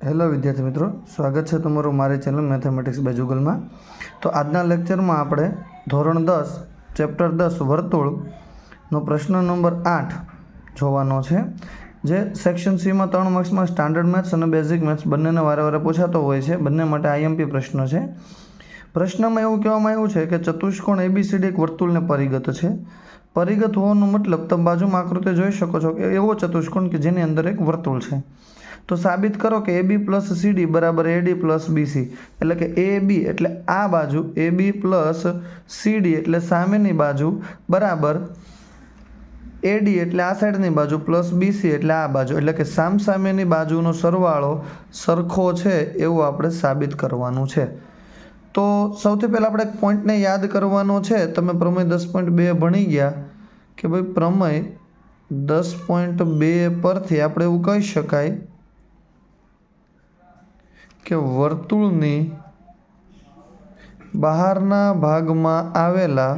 Hello વિદ્યાર્થી મિત્રો, સ્વાગત છે તમારું મારી ચેનલ મેથેમેટિક્સ બાય જુગલમાં. તો આજના લેક્ચરમાં આપણે ધોરણ 10 ચેપ્ટર 10 વર્તુળનો પ્રશ્ન નંબર 8 જોવાનો છે, જે સેક્શન સીમાં 3 માર્ક્સમાં સ્ટાન્ડર્ડ મેથ્સ અને બેઝિક મેથ્સ બંનેને વારે પૂછાતો હોય છે. બંને માટે આઈએમપી પ્રશ્ન છે. પ્રશ્નમાં એવું કહેવામાં આવ્યું છે કે ચતુષ્કોણ ABCD એક વર્તુળને પરિગત છે. પરિગત હોવાનો મતલબ તમે બાજુમાં આકૃતિ જોઈ શકો છો કે એવો ચતુષ્કોણ કે જેની અંદર એક વર્તુળ છે. તો સાબિત કરો કે AB પ્લસ CD બરાબર AD પ્લસ BC, એટલે કે AB એટલે આ બાજુ, AB પ્લસ CD એટલે સામેની બાજુ બરાબર AD એટલે આ સાઈડની બાજુ પ્લસ BC એટલે આ બાજુ, એટલે કે સામસામેની બાજુનો સરવાળો સરખો છે એવું આપણે સાબિત કરવાનું છે. તો સૌથી પહેલાં આપણે એક પોઈન્ટને યાદ કરવાનો છે. તમે પ્રમેય 10.2 ભણી ગયા કે ભાઈ પ્રમેય 10.2 પરથી આપણે એવું કહી શકાય કે વર્તુળની બહારના ભાગમાં આવેલા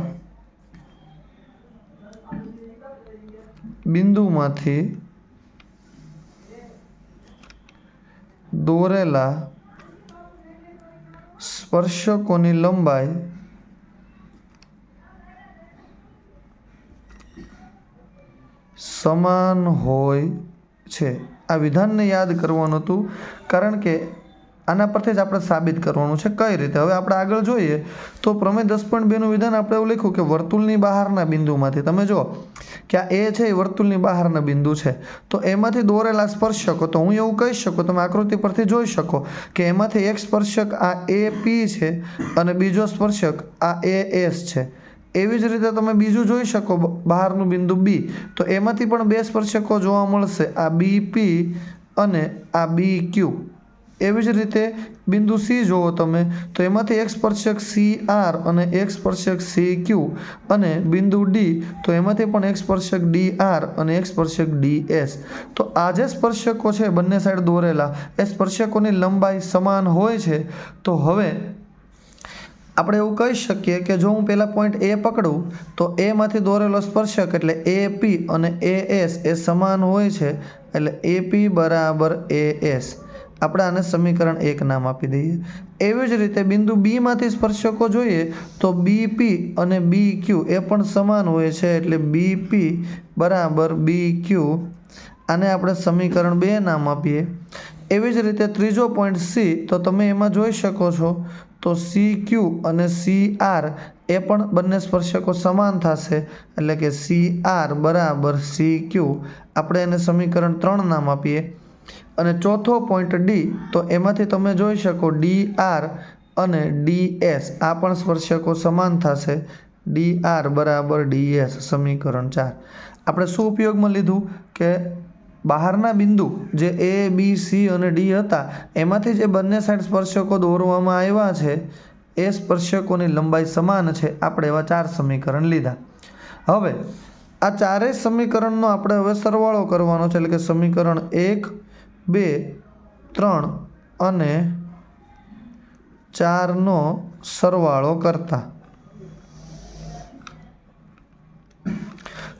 બિંદુમાંથી દોરેલા સ્પર્શકોની લંબાઈ સમાન હોય છે. આ વિધાનને યાદ કરવાનું હતું, કારણ કે આના પરથી જ આપણે સાબિત કરવાનું છે. કઈ રીતે? હવે આપણે આગળ જોઈએ તો પ્રમેય 10.2નું વિધાન આપણે એવું લખ્યું કે વર્તુળની બહારના બિંદુમાંથી, તમે જો કે આ એ છે એ વર્તુળની બહારના બિંદુ છે, તો એમાંથી દોરેલા સ્પર્શકો, તો હું એવું કહી શકું, તમે આકૃતિ પરથી જોઈ શકો કે એમાંથી એક સ્પર્શક આ AP છે અને બીજો સ્પર્શક આ AS છે. એવી જ રીતે તમે બીજું જોઈ શકો બહારનું બિંદુ B, તો એમાંથી પણ બે સ્પર્શકો જોવા મળશે, આ BP અને આ BQ. એવી જ રીતે બિંદુ C જુઓ તમે, તો એમાંથી એક સ્પર્શક CR અને એક સ્પર્શક CQ, અને બિંદુ D તો એમાંથી પણ એક સ્પર્શક DR અને એક સ્પર્શક DS. તો આ જે સ્પર્શકો છે બંને સાઈડ દોરેલા, એ સ્પર્શકોની લંબાઈ સમાન હોય છે. તો હવે આપણે એવું કહી શકીએ કે જો હું પહેલાં પોઈન્ટ A પકડું તો એમાંથી દોરેલો સ્પર્શક એટલે AP અને AS એ સમાન હોય છે, એટલે AP બરાબર AS. આપણે આને સમીકરણ 1 નામ આપી દઈએ. એવી જ રીતે બિંદુ B માંથી સ્પર્શકો જોઈએ તો BP અને BQ એ પણ સમાન હોય છે, એટલે BP બરાબર BQ. આને આપણે સમીકરણ 2 નામ આપીએ. એવી જ રીતે ત્રીજો પોઈન્ટ C, તો તમે એમાં જોઈ શકો છો તો CQ અને CR એ પણ બંને સ્પર્શકો સમાન થશે, એટલે કે CR બરાબર CQ. આપણે એને સમીકરણ 3 નામ આપીએ. અને ચોથો પોઈન્ટ D, તો એમાંથી તમે જોઈ શકો DR અને DS આ પણ સ્પર્શકો સમાન થશે, DR બરાબર DS. સમીકરણ 4 આપણે શું ઉપયોગમાં લીધું કે બહારના બિંદુ જે A, B, C અને D હતા એમાંથી જે બંને સાઈડ સ્પર્શકો દોરવામાં આવ્યા છે એ સ્પર્શકોની લંબાઈ સમાન છે. આપણે એવા 4 સમીકરણ લીધા. હવે આ ચારેય સમીકરણનો આપણે હવે સરવાળો કરવાનો છે, એટલે કે સમીકરણ 1, 2, 3 અને 4નો સરવાળો કરતા.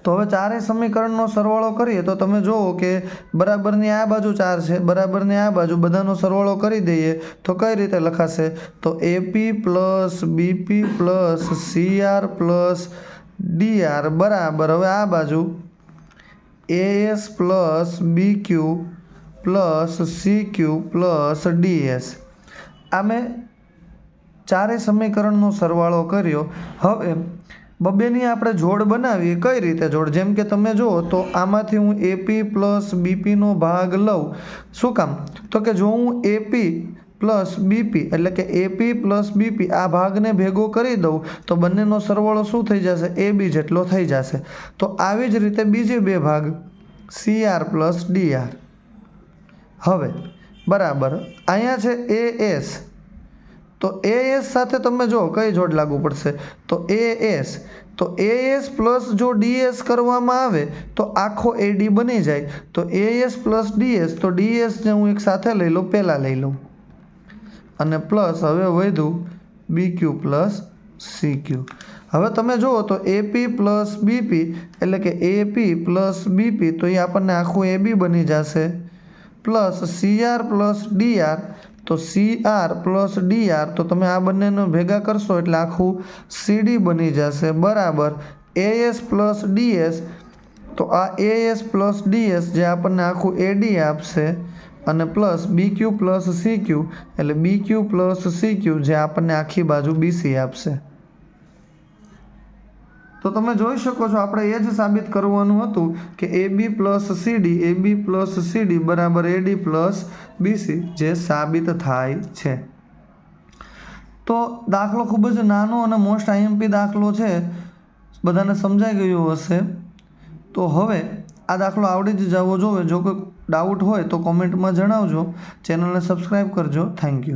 તો હવે ચારેય સમીકરણનો સરવાળો કરીએ તો તમે જુઓ કે બરાબરની આ બાજુ 4 છે, બરાબરની આ બાજુ, બધાનો સરવાળો કરી દઈએ તો કઈ રીતે લખાશે? તો AP plus BP plus CR plus DR બરાબર, હવે આ બાજુ AS plus BQ plus CQ plus DS. આ મેં ચારેય સમીકરણનો સરવાળો કર્યો. હવે બબેની આપણે જોડ બનાવીએ. કઈ રીતે જોડ? જેમ કે તમે જુઓ તો આમાંથી હું AP પ્લસ BPનો ભાગ લઉં. શું કામ? તો કે જો હું AP પ્લસ BP એટલે કે AP પ્લસ BP આ ભાગને ભેગો કરી દઉં તો બંનેનો સરવાળો શું થઈ જશે? AB જેટલો થઈ જશે. તો આવી જ રીતે બીજે બે ભાગ CR પ્લસ DR. હવે બરાબર અહીંયા છે AS, તો AS સાથે તમે જો કઈ જોડ લાગુ પડશે? તો AS, તો AS પ્લસ જો DS કરવામાં આવે તો આખો AD બની જાય. તો AS પ્લસ DS, તો DS ને હું એક સાથે લઈ લઉં, પહેલાં લઈ લઉં, અને પ્લસ હવે વધ્યું BQ પ્લસ CQ. હવે તમે જુઓ તો AP પ્લસ BP એટલે કે AP પ્લસ BP, તો એ આપણને આખું AB બની જશે, પ્લસ CR પ્લસ DR, તો CR પ્લસ DR, તો તમે આ બંનેને ભેગા કરશો એટલે આખું CD બની જશે, બરાબર AS પ્લસ DS, તો આ AS પ્લસ DS જે આપણને આખું AD આપશે, અને પ્લસ BQ પ્લસ CQ એટલે BQ પ્લસ CQ જે આપણને આખી બાજુ BC આપશે. તો તમે જોઈ શકો છો આપણે એ જ સાબિત કરવાનું હતું કે AB પ્લસ CD બરાબર AD પ્લસ BC, જે સાબિત થાય છે. તો દાખલો ખૂબ જ નાનો અને મોસ્ટ IMP દાખલો છે, બધાને સમજાઈ ગયું હશે. તો હવે આ દાખલો આવડી જ જવો જોઈએ. જો કોઈ ડાઉટ હોય તો કોમેન્ટમાં જણાવજો. ચેનલને સબસ્ક્રાઈબ કરજો. Thank you.